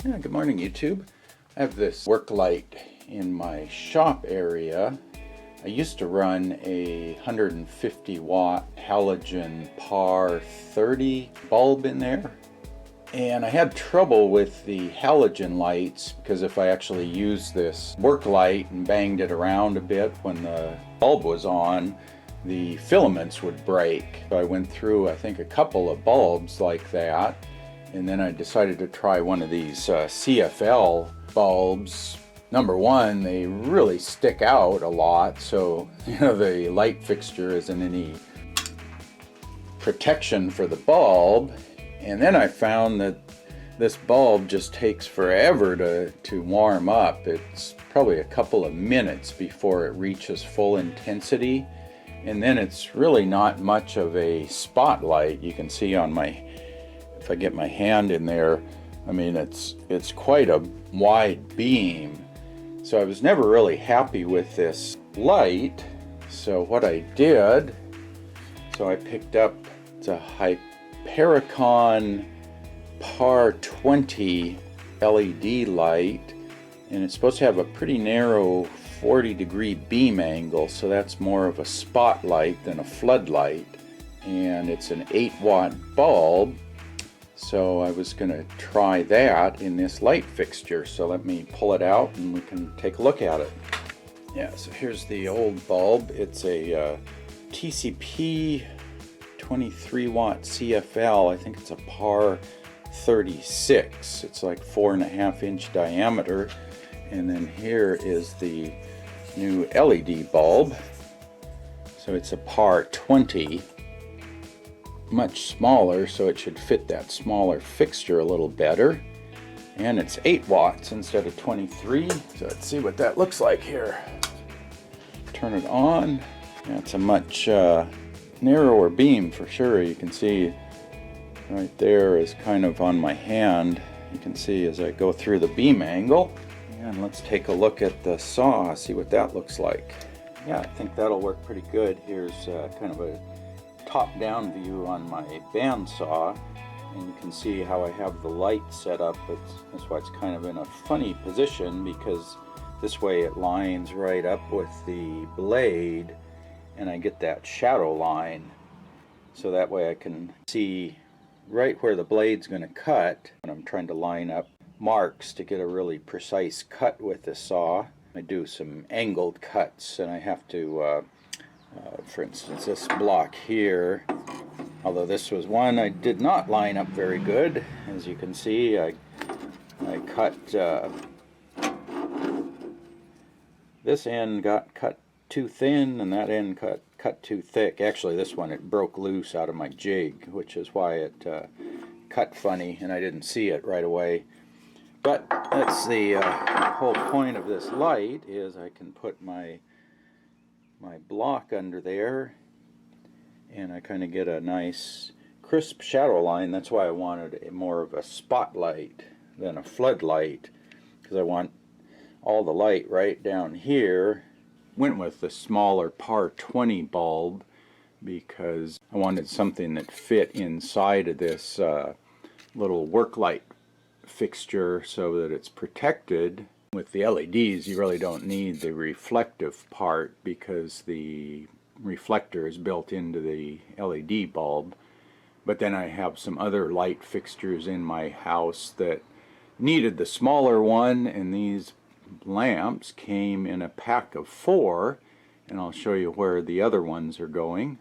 Yeah, good morning, YouTube. I have this work light in my shop area. I used to run a 150 watt halogen PAR30 bulb in there, and I had trouble with the halogen lights because if I actually used this work light and banged it around a bit when the bulb was on, the filaments would break. So I went through, I think, a couple of bulbs like that. And then I decided to try one of these CFL bulbs. Number one, they really stick out a lot, so the light fixture isn't any protection for the bulb. And then I found that this bulb just takes forever to warm up. It's probably a couple of minutes before it reaches full intensity. And then it's really not much of a spotlight. You can see on my, if I get my hand in there, I mean, it's quite a wide beam. So I was never really happy with this light. So what I did, so I picked up the Hyperikon PAR20 LED light, and it's supposed to have a pretty narrow 40-degree beam angle, so that's more of a spotlight than a floodlight. And it's an 8-watt bulb. So I was going to try that in this light fixture. So let me pull it out and we can take a look at it. Yeah, so here's the old bulb. It's a TCP 23 watt CFL. I think it's a PAR36. It's like 4.5 inch diameter. And then here is the new LED bulb. So it's a PAR20. Much smaller, so it should fit that smaller fixture a little better. And it's 8 watts instead of 23. So let's see what that looks like here. Turn it on. That's a much narrower beam for sure. You can see right there is kind of on my hand. You can see as I go through the beam angle. And let's take a look at the saw, see what that looks like. Yeah, I think that'll work pretty good. Here's kind of a top-down view on my bandsaw, and you can see how I have the light set up. That's why it's kind of in a funny position, because this way it lines right up with the blade and I get that shadow line, so that way I can see right where the blade's going to cut when I'm trying to line up marks to get a really precise cut with the saw. I do some angled cuts, and I have to for instance, this block here, although this was one I did not line up very good. As you can see, I cut this end got cut too thin, and that end cut too thick. Actually, this one, it broke loose out of my jig, which is why it cut funny, and I didn't see it right away. But that's the whole point of this light, is I can put my block under there, and I kind of get a nice crisp shadow line. That's why I wanted more of a spotlight than a floodlight, because I want all the light right down here. Went with the smaller PAR20 bulb because I wanted something that fit inside of this little work light fixture so that it's protected. With the LEDs, you really don't need the reflective part because the reflector is built into the LED bulb. But then I have some other light fixtures in my house that needed the smaller one, and these lamps came in a pack of 4, and I'll show you where the other ones are going.